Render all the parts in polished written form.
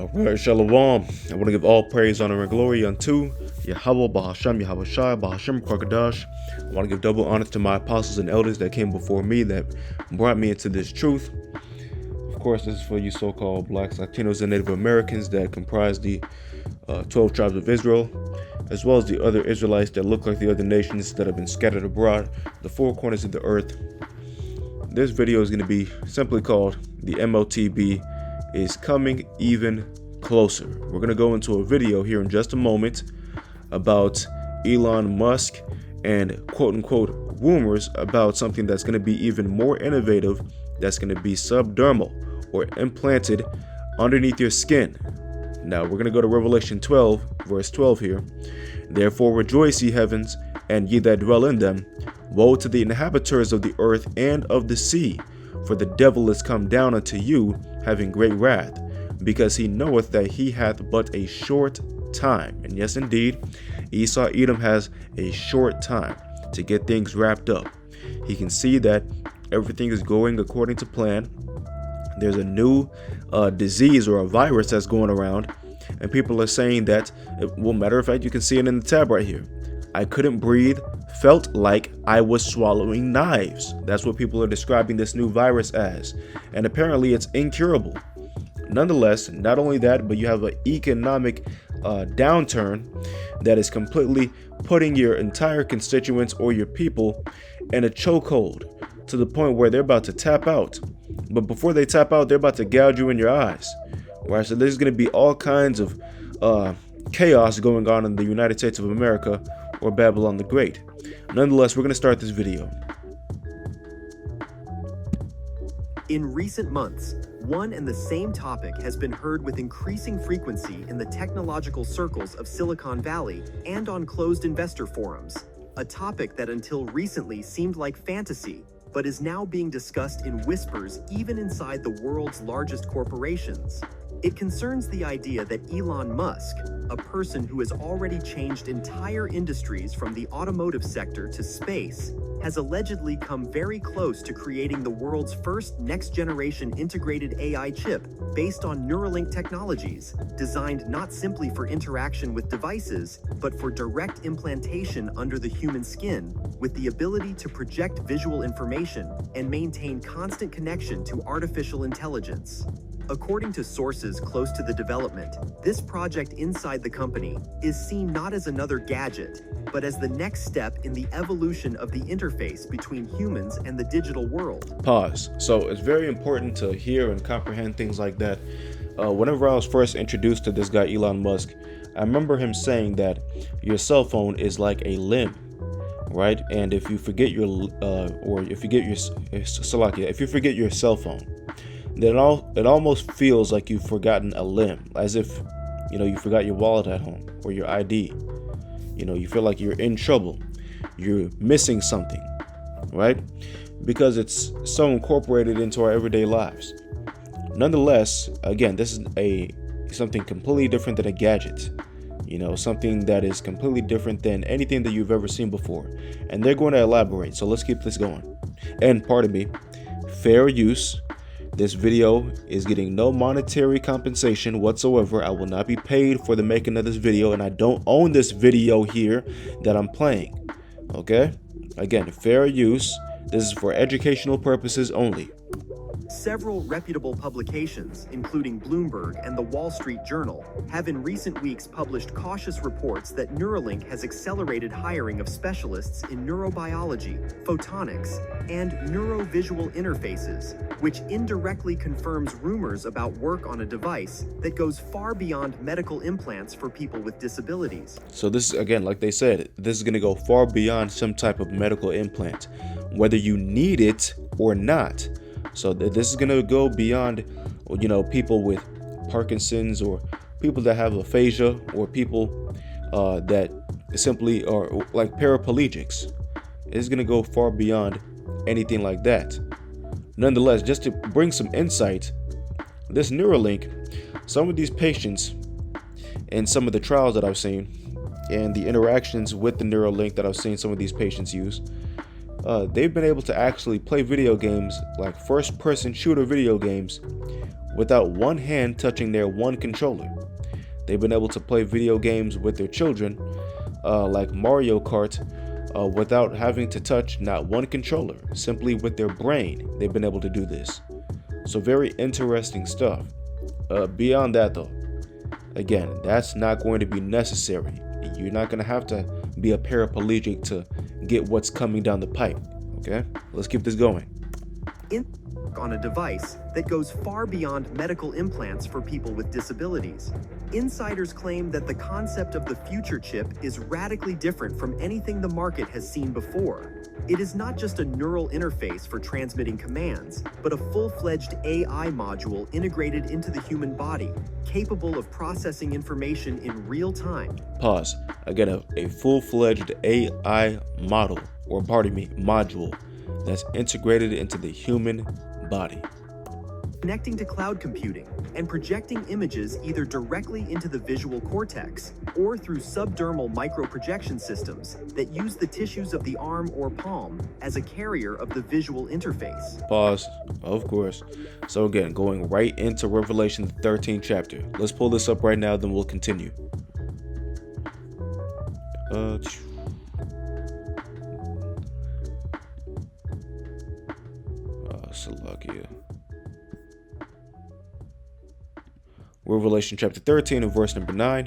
Alright, Shalom. I want to give all praise, honor, and glory unto Yahweh, Bahasham, Yahweh Shai, Bahasham, Krakadash. I want to give double honor to my apostles and elders that came before me, that brought me into this truth. Of course, this is for you so-called blacks, Latinos, and Native Americans that comprise the 12 tribes of Israel, as well as the other Israelites that look like the other nations that have been scattered abroad, the four corners of the earth. This video is going to be simply called the Motb is coming even closer. We're going to go into a video here in just a moment about Elon Musk and quote-unquote rumors about something that's going to be even more innovative, that's going to be subdermal or implanted underneath your skin. Now we're going to go to Revelation 12 verse 12 here. Therefore rejoice, ye heavens, and ye that dwell in them. Woe to the inhabitants of the earth and of the sea, for the devil is come down unto you, having great wrath, because he knoweth that he hath but a short time. And yes, indeed, Esau Edom has a short time to get things wrapped up. He can see that everything is going according to plan. There's a new disease or a virus that's going around, and people are saying that, well, matter of fact, you can see it in the tab right here. I couldn't breathe, felt like I was swallowing knives. That's what people are describing this new virus as. And apparently it's incurable. Nonetheless, not only that, but you have an economic downturn that is completely putting your entire constituents or your people in a chokehold to the point where they're about to tap out. But before they tap out, they're about to gouge you in your eyes. Right? So there's going to be all kinds of chaos going on in the United States of America, or Babylon the Great. Nonetheless, we're going to start this video. In recent months, one and the same topic has been heard with increasing frequency in the technological circles of Silicon Valley and on closed investor forums, a topic that until recently seemed like fantasy, but is now being discussed in whispers even inside the world's largest corporations. It concerns the idea that Elon Musk, a person who has already changed entire industries from the automotive sector to space, has allegedly come very close to creating the world's first next-generation integrated AI chip based on Neuralink technologies, designed not simply for interaction with devices, but for direct implantation under the human skin, with the ability to project visual information and maintain constant connection to artificial intelligence. According to sources close to the development, this project inside the company is seen not as another gadget, but as the next step in the evolution of the interface between humans and the digital world. Pause. So it's very important to hear and comprehend things like that. Whenever I was first introduced to this guy, Elon Musk, I remember him saying that your cell phone is like a limb, right? And if you forget your, if you forget your cell phone, then it almost feels like you've forgotten a limb, as if, you forgot your wallet at home or your ID. You feel like you're in trouble, you're missing something, right? Because it's so incorporated into our everyday lives. Nonetheless, again, this is something completely different than a gadget. Something that is completely different than anything that you've ever seen before. And they're going to elaborate, so let's keep this going. And pardon me, fair use. This video is getting no monetary compensation whatsoever. I will not be paid for the making of this video, and I don't own this video here that I'm playing. Okay? Again, fair use. This is for educational purposes only. Several reputable publications, including Bloomberg and the Wall Street Journal, have in recent weeks published cautious reports that Neuralink has accelerated hiring of specialists in neurobiology, photonics, and neurovisual interfaces, which indirectly confirms rumors about work on a device that goes far beyond medical implants for people with disabilities. So this is, again, like they said, this is going to go far beyond some type of medical implant, whether you need it or not. So this is going to go beyond, people with Parkinson's, or people that have aphasia, or people that simply are like paraplegics. It's going to go far beyond anything like that. Nonetheless, just to bring some insight, this Neuralink, some of these patients and some of the trials that I've seen and the interactions with the Neuralink that I've seen some of these patients use, they've been able to actually play video games, like first-person shooter video games, without one hand touching their one controller. They've been able to play video games with their children, like Mario Kart, without having to touch not one controller. Simply with their brain, they've been able to do this. So very interesting stuff. Beyond that though, again, that's not going to be necessary. You're not going to have to be a paraplegic to get what's coming down the pipe. Okay, let's keep this going. On a device that goes far beyond medical implants for people with disabilities. Insiders claim that the concept of the future chip is radically different from anything the market has seen before. It is not just a neural interface for transmitting commands, but a full-fledged AI module integrated into the human body, capable of processing information in real time. Pause. Again, a full-fledged AI module that's integrated into the human body. Connecting to cloud computing and projecting images either directly into the visual cortex or through subdermal microprojection systems that use the tissues of the arm or palm as a carrier of the visual interface. Pause. Of course. So again, going right into Revelation the 13th chapter. Let's pull this up right now, then we'll continue. Salakia. Revelation chapter 13 and verse number 9.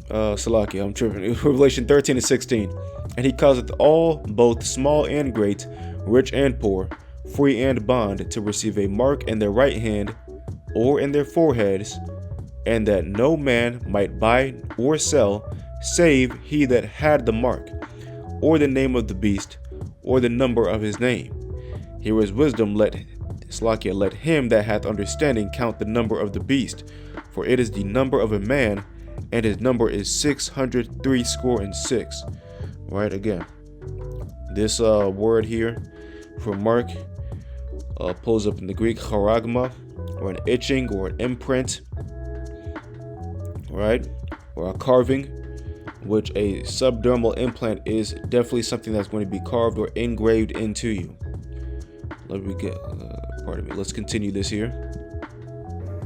Salakia, I'm tripping. Revelation 13 and 16. And he causeth all, both small and great, rich and poor, free and bond, to receive a mark in their right hand or in their foreheads, and that no man might buy or sell, save he that had the mark, or the name of the beast, or the number of his name. Here is wisdom, let him that hath understanding count the number of the beast, for it is the number of a man, and his number is 666. Right, again, this word here from Mark pulls up in the Greek charagma, or an etching, or an imprint, right, or a carving, which a subdermal implant is definitely something that's going to be carved or engraved into you. Let's continue this here.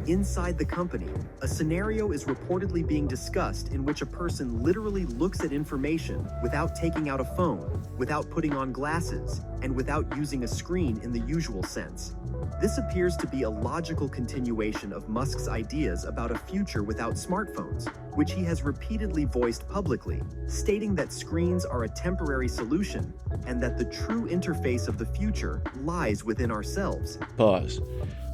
Inside the company, a scenario is reportedly being discussed in which a person literally looks at information without taking out a phone, without putting on glasses, and without using a screen in the usual sense. This appears to be a logical continuation of Musk's ideas about a future without smartphones, which he has repeatedly voiced publicly, stating that screens are a temporary solution and that the true interface of the future lies within ourselves. Pause.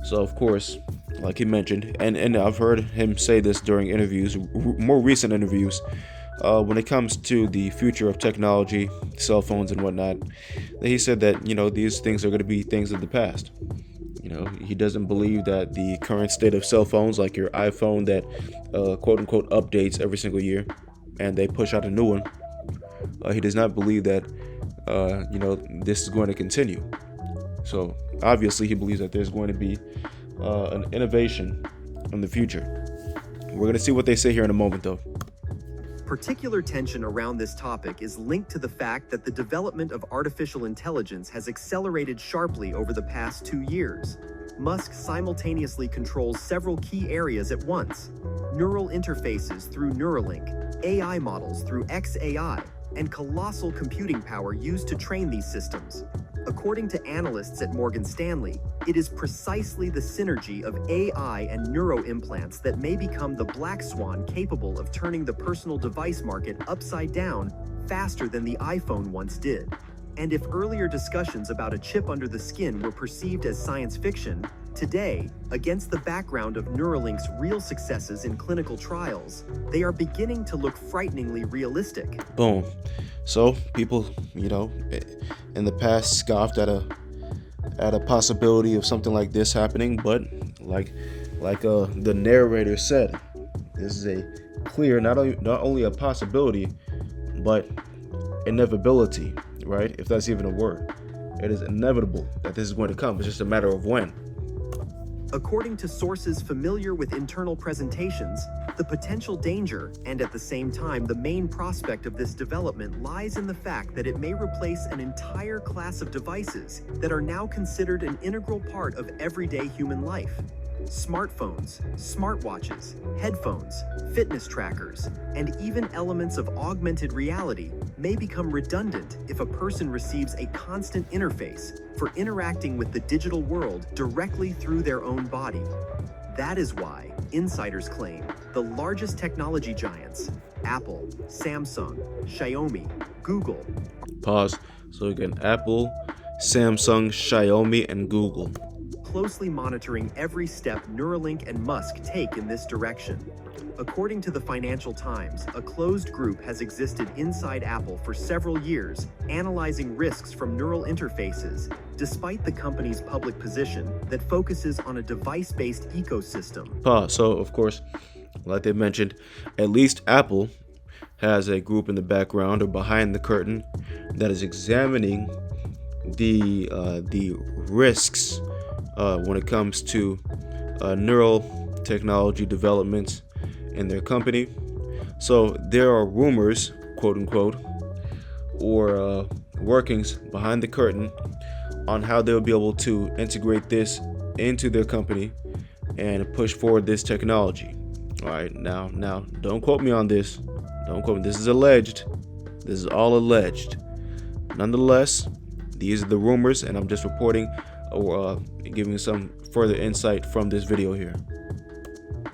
So, of course, like he mentioned, and I've heard him say this during interviews, more recent interviews, when it comes to the future of technology, cell phones and whatnot, he said that, these things are going to be things of the past. He doesn't believe that the current state of cell phones, like your iPhone that quote unquote updates every single year and they push out a new one, he does not believe that this is going to continue. So obviously he believes that there's going to be an innovation in the future. We're going to see what they say here in a moment though. Particular tension around this topic is linked to the fact that the development of artificial intelligence has accelerated sharply over the past 2 years. Musk simultaneously controls several key areas at once: neural interfaces through Neuralink, AI models through XAI, and colossal computing power used to train these systems. According to analysts at Morgan Stanley, it is precisely the synergy of AI and neuroimplants that may become the black swan capable of turning the personal device market upside down faster than the iPhone once did. And if earlier discussions about a chip under the skin were perceived as science fiction, today, against the background of Neuralink's real successes in clinical trials, they are beginning to look frighteningly realistic. Boom. So people, in the past scoffed at a possibility of something like this happening, but like the narrator said, this is a clear not only a possibility, but inevitability, right? If that's even a word. It is inevitable that this is going to come. It's just a matter of when. According to sources familiar with internal presentations, the potential danger, and at the same time the main prospect of this development, lies in the fact that it may replace an entire class of devices that are now considered an integral part of everyday human life. Smartphones, smartwatches, headphones, fitness trackers, and even elements of augmented reality may become redundant if a person receives a constant interface for interacting with the digital world directly through their own body. That is why insiders claim the largest technology giants, Apple, Samsung, Xiaomi, Google. Pause. So again, Apple, Samsung, Xiaomi, and Google. Closely monitoring every step Neuralink and Musk take in this direction. According to the Financial Times, a closed group has existed inside Apple for several years, analyzing risks from neural interfaces, despite the company's public position that focuses on a device-based ecosystem. Pause. So, of course, like they mentioned, at least Apple has a group in the background or behind the curtain that is examining the risks when it comes to neural technology developments in their company. So there are rumors, quote unquote, or workings behind the curtain on how they'll be able to integrate this into their company and push forward this technology. All right, now, don't quote me on this. Don't quote me. This is alleged. This is all alleged. Nonetheless, these are the rumors, and I'm just reporting or giving some further insight from this video here.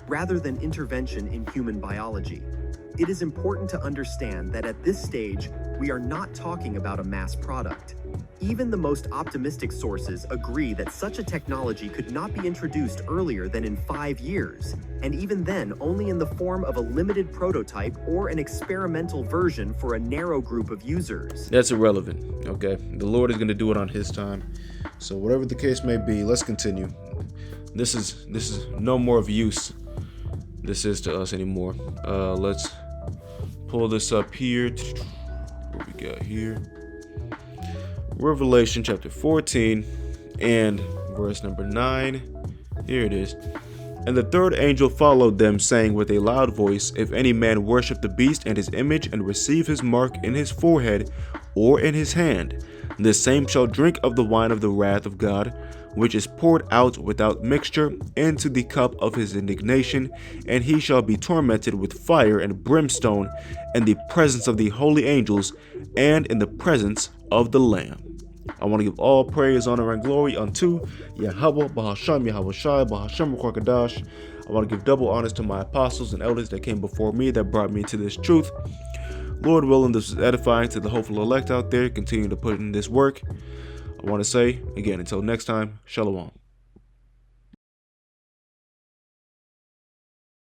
Rather than intervention in human biology, it is important to understand that at this stage, we are not talking about a mass product. Even the most optimistic sources agree that such a technology could not be introduced earlier than in 5 years, and even then only in the form of a limited prototype or an experimental version for a narrow group of users. That's irrelevant, okay? The Lord is going to do it on His time. So whatever the case may be, let's continue. This is no more of use. This is to us anymore. Let's pull this up here. What we got here? Revelation chapter 14 and verse number 9. Here it is. And the third angel followed them, saying with a loud voice, if any man worship the beast and his image, and receive his mark in his forehead or in his hand, the same shall drink of the wine of the wrath of God, which is poured out without mixture into the cup of his indignation, and he shall be tormented with fire and brimstone in the presence of the holy angels and in the presence of the Lamb. I want to give all praise, honor, and glory unto Yahweh, Bahasham, Yahweh Shai, Bahasham, Kwarkadash. I want to give double honors to my apostles and elders that came before me, that brought me to this truth. Lord willing, this is edifying to the hopeful elect out there. Continue to put in this work. I want to say, again, until next time, Shalom.